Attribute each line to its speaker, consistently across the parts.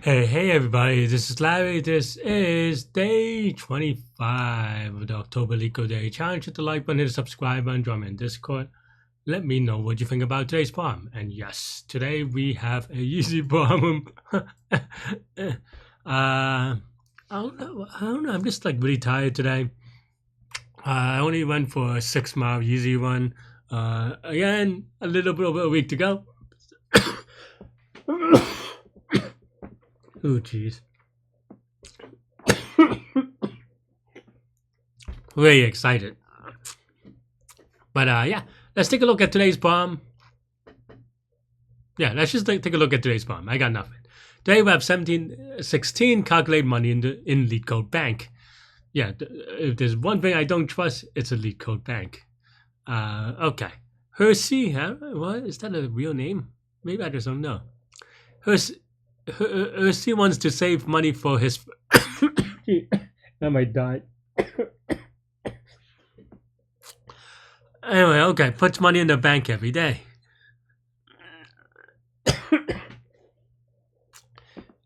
Speaker 1: Hey everybody, this is Larry. This is day 25 of the October Leetcode Day Challenge. Hit the like button, hit the subscribe button, join me in Discord. Let me know what you think about today's poem. And yes, today we have a easy poem. I don't know, I'm just like really tired today. I only went for a 6 mile easy run. Again, a little bit over a week to go. Oh, jeez. Very excited. But yeah, let's take a look at today's poem. Yeah, let's just take a look at today's poem. I got nothing. Today we have 1716 calculate money in Leetcode Bank. Yeah, if there's one thing I don't trust, it's a Leetcode Bank. Okay. Hersey, huh? What? Is that a real name? Maybe I just don't know. Hersey wants to save money for his... I might die. Anyway, okay, puts money in the bank every day.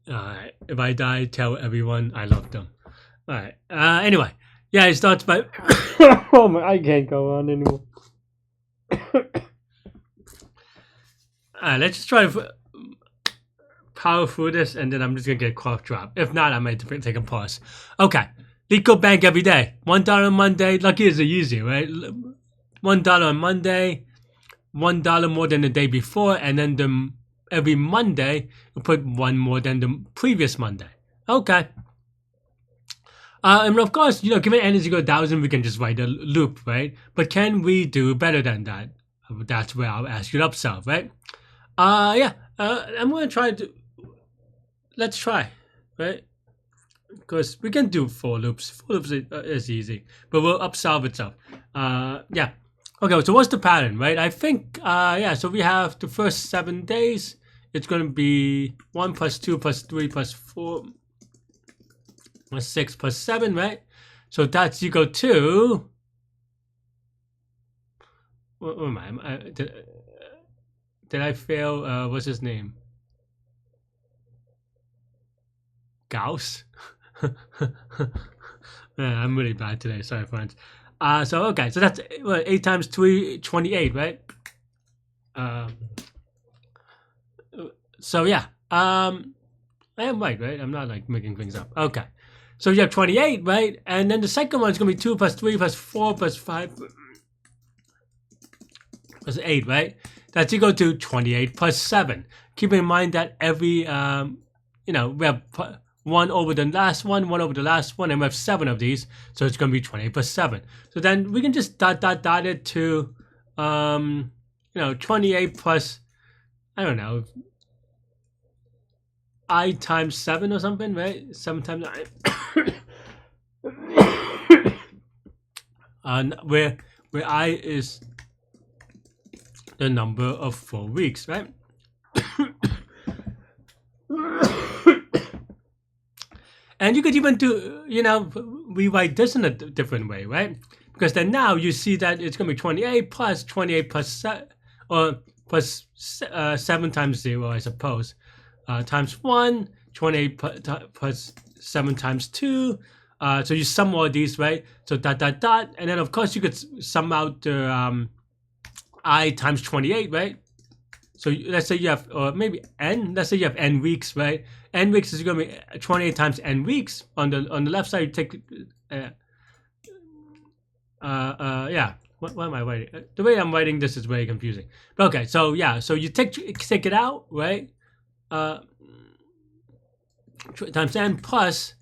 Speaker 1: Alright, if I die, tell everyone I love them. Alright, anyway. Yeah, it starts by... Oh my, I can't go on anymore. Alright, let's just try to power through this, and then I'm just gonna get a cough drop. If not, I might take a pause. Okay, Leetcode Bank every day. $1 on Monday. Lucky is easy, right? $1 on Monday, $1 more than the day before, and then every Monday we put one more than the previous Monday. Okay. And of course, given n is equal to 1,000, we can just write a loop, right? But can we do better than that? That's where I'll ask you to upsolve, right? Yeah. I'm gonna try to. Let's try, right? Because we can do for loops. For loops is easy, but we'll upsolve itself. Yeah. Okay, so what's the pattern, right? I think, yeah, so we have the first 7 days. It's going to be 1 plus 2 plus 3 plus 4 plus 6 plus 7, right? So that's equal to... What am I? Did I fail? What's his name? Gauss? Man, I'm really bad today. Sorry, friends. So okay, so that's 8 times 3, 28, right? So yeah, I am right? I'm not like making things up. Okay, so you have 28, right? And then the second one is gonna be 2 plus 3 plus 4 plus 5 plus 8, right? That's equal to 28 plus 7. Keep in mind that every, we have one over the last one over the last one, and we have 7 of these, so it's going to be 28 plus 7. So then we can just dot it to, 28 plus, I don't know, I times 7 or something, right? 7 times 9. Where I is the number of 4 weeks, right? And you could even do, rewrite this in a different way, right? Because then now you see that it's going to be 28 plus 7 times 0, I suppose, times 1, 28 plus 7 times 2. So you sum all these, right? So dot, and then of course you could sum out the I times 28, right? So let's say you have, or maybe n. Let's say you have n weeks, right? N weeks is going to be 28 times n weeks. On the left side, you take, yeah. What am I writing? The way I'm writing this is very confusing. But okay, so yeah, so you take it out, right? Times n plus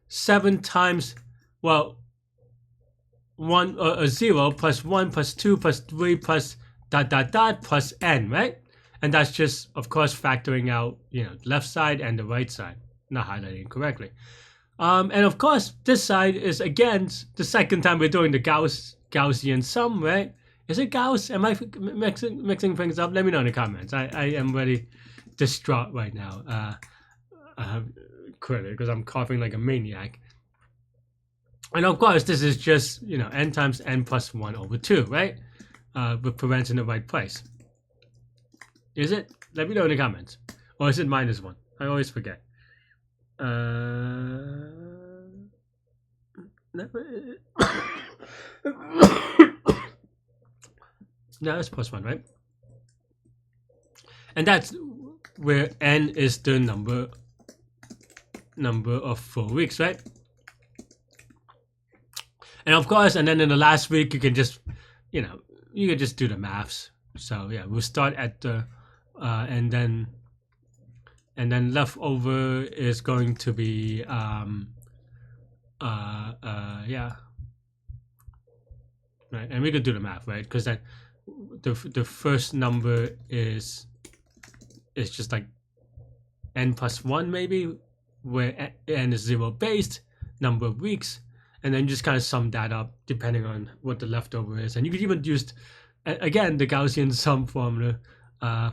Speaker 1: 7 times, well, 0 plus 1 plus 2 plus 3 plus dot plus n, right? And that's just, of course, factoring out, the left side and the right side, not highlighting correctly. And of course, this side is, again, the second time we're doing the Gaussian sum, right? Is it Gauss? Am I mixing things up? Let me know in the comments. I am really distraught right now, clearly, because I'm coughing like a maniac. And of course, this is just, n times n plus 1 over 2, right? With parents in the right place. Is it? Let me know in the comments. Or is it -1? I always forget. No, that's +1, right? And that's where n is the number of 4 weeks, right? And of course, and then in the last week, you can just, you can just do the maths. So yeah, we'll start at the, and then leftover is going to be, yeah, right. And we could do the math, right? Because then the first number is just like n+1 maybe, where n is 0 based number of weeks, and then just kind of sum that up depending on what the leftover is. And you could even use again the Gaussian sum formula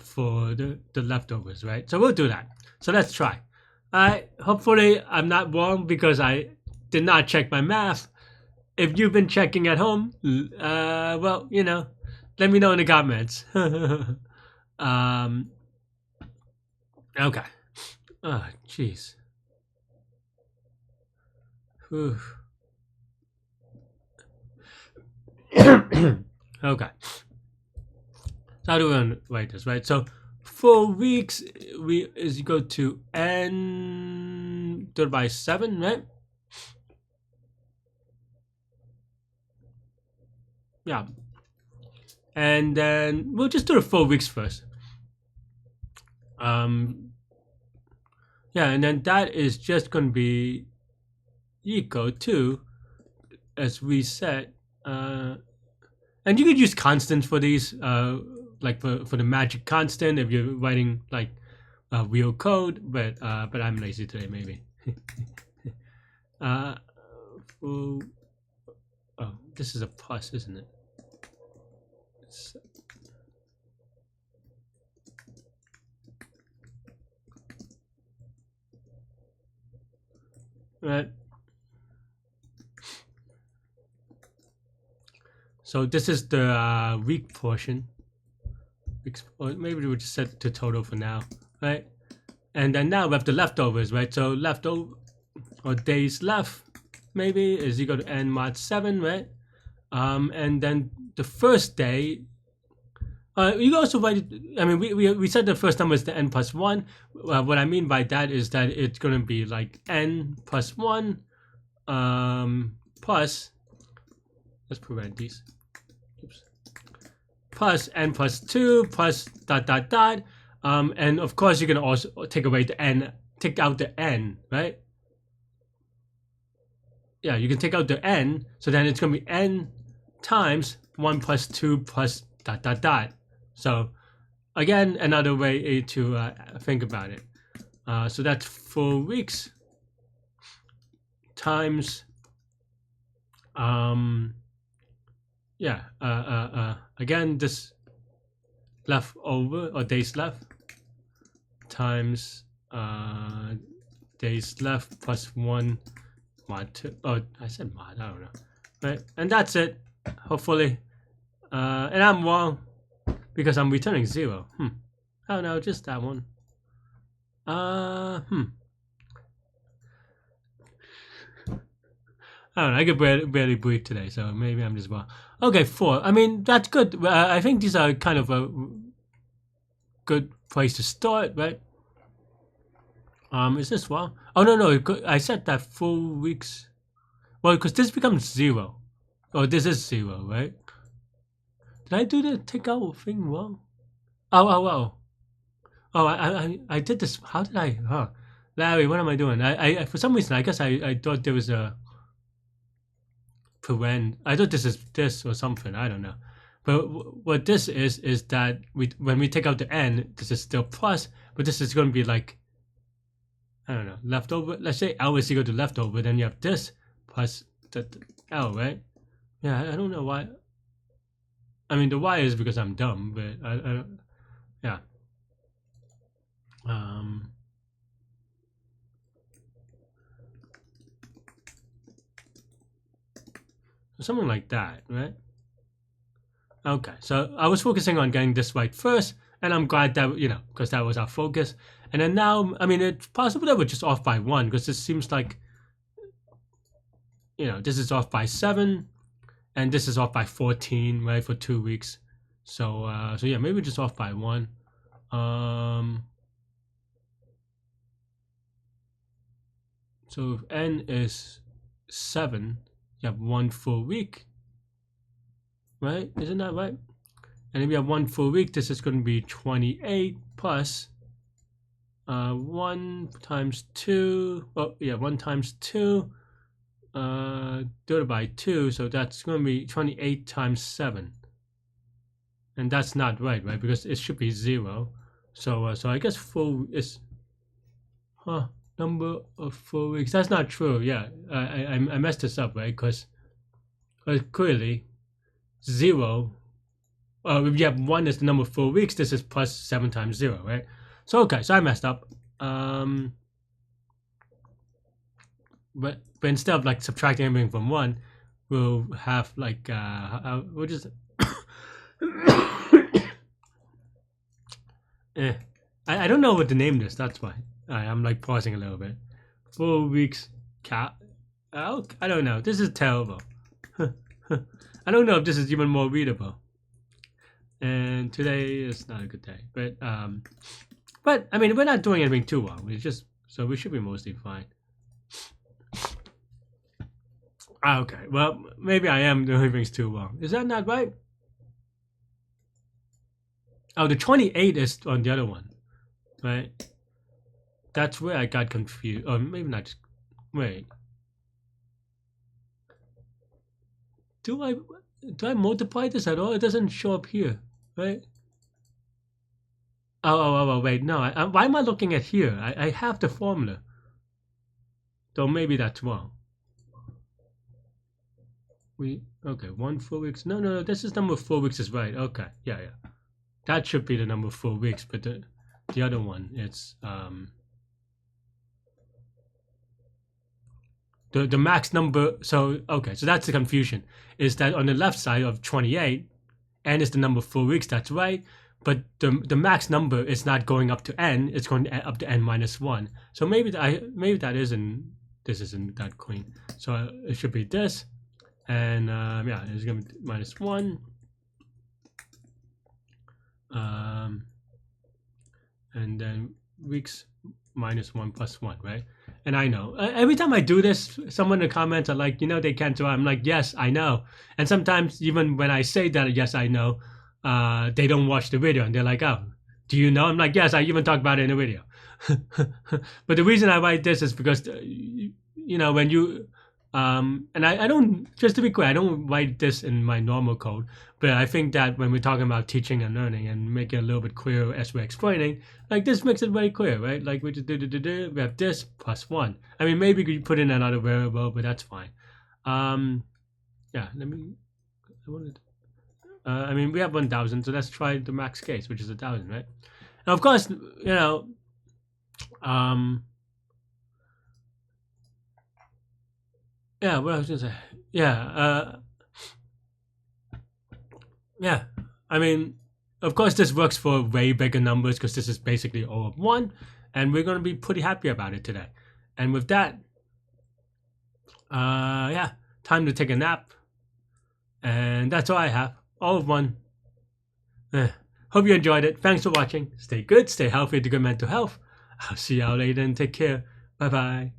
Speaker 1: for the leftovers, right? So we'll do that. So let's try. Hopefully I'm not wrong because I did not check my math. If you've been checking at home, well, let me know in the comments. Okay. Oh, jeez. Okay. So how do we write this, right? So 4 weeks is equal to n divided by 7, right? Yeah. And then we'll just do the 4 weeks first. Yeah, and then that is just going to be equal to, as we said, and you could use constants for these, like for the magic constant if you're writing like real code, but I'm lazy today, maybe. Oh, this is a plus, isn't it? Right. So this is the week portion. Or maybe we'll just set to total for now, right? And then now we have the leftovers, right? So leftover or days left maybe is equal to n mod 7, right? And then the first day, you can also write it. I mean, we said the first number is the n+1. What I mean by that is that it's going to be like n+1 plus, let's prevent these. Oops. Plus n+2 plus ... and of course you can also take away the n, take out the n, right? Yeah, you can take out the n, so then it's going to be n times 1 plus 2 plus ... So again, another way to think about it. So that's 4 weeks times, again, this leftover or days left times days left plus 1 mod 2. Oh, I said mod, I don't know. Right, and that's it, hopefully. And I'm wrong because I'm returning 0. Oh no, just that one. I don't know, I could barely breathe today, so maybe I'm just wrong. Okay, 4. I mean, that's good. I think these are kind of a good place to start, right? Is this wrong? Oh, no, I said that 4 weeks. Well, because this becomes 0. Oh, this is 0, right? Did I do the takeout thing wrong? Oh, I did this. How did I? Larry, what am I doing? I for some reason, I guess I thought there was a paren. I thought this is this or something. I don't know. But what this is that when we take out the n, this is still plus, but this is going to be like, I don't know, leftover. Let's say L is equal to leftover, then you have this plus the L, right? Yeah, I don't know why. I mean, the Y is because I'm dumb, but I don't, yeah. Something like that, right? Okay, so I was focusing on getting this right first, And I'm glad that, you know, because that was our focus. And then now, I mean, it's possible that we're just off by 1, because this seems like, you know, this is off by 7 and this is off by 14, right, for 2 weeks. So so yeah, maybe just off by 1. So if n is 7, you have 1 full week, right? Isn't that right? And if you have 1 full week, this is going to be 28 plus 1 times 2. Oh yeah, 1 times 2 divided by 2. So that's going to be 28 times 7. And that's not right, right? Because it should be 0. So so I guess full is number of full weeks. That's not true. Yeah, I messed this up, right? Because clearly 0. If you have 1 as the number of full weeks, this is plus 7 times 0, right? So okay, so I messed up. But instead of like subtracting everything from 1, we'll have like we'll just I don't know what to name this. That's why I'm like pausing a little bit. Full weeks cat. I don't know. This is terrible. I don't know if this is even more readable. And today is not a good day, but I mean, we're not doing anything too wrong. We just, so we should be mostly fine. Okay, well, maybe I am doing things too wrong. Is that not right? Oh, the 28 is on the other one, right? That's where I got confused. Or maybe not. Wait. Do I multiply this at all? It doesn't show up here, right? Oh, wait, no. Why am I looking at here? I have the formula. So maybe that's wrong. Okay, 1 full weeks. No, this is number of 4 weeks is right. Okay, yeah. That should be the number of 4 weeks, but the other one, it's the max number. So okay, so that's the confusion. Is that on the left side of 28, n is the number of 4 weeks. That's right. But the max number is not going up to n. It's going up to n minus 1. So maybe that isn't. This isn't that clean. So it should be this. And yeah, it's going to be minus 1. And then weeks minus 1 plus 1, right? And I know every time I do this, someone in the comments are like, you know, they can't do it. I'm like, yes, I know. And sometimes even when I say that, yes, I know, they don't watch the video and they're like, oh, do you know? I'm like, yes, I even talk about it in the video. But the reason I write this is because, you know, when you, and I don't, just to be clear, I don't write this in my normal code, but I think that when we're talking about teaching and learning and making it a little bit clearer as we're explaining, like this makes it very clear, right? Like we just we have this plus 1. I mean, maybe you could put in another variable, but that's fine. Yeah, I mean, we have 1,000, so let's try the max case, which is 1,000, right? Now, of course, you know, yeah, what I was gonna say, yeah, yeah. I mean, of course, this works for way bigger numbers because this is basically all of 1, and we're gonna be pretty happy about it today. And with that, yeah, time to take a nap, and that's all I have. All of 1. Hope you enjoyed it. Thanks for watching. Stay good, stay healthy, to good mental health. I'll see y'all later and take care. Bye bye.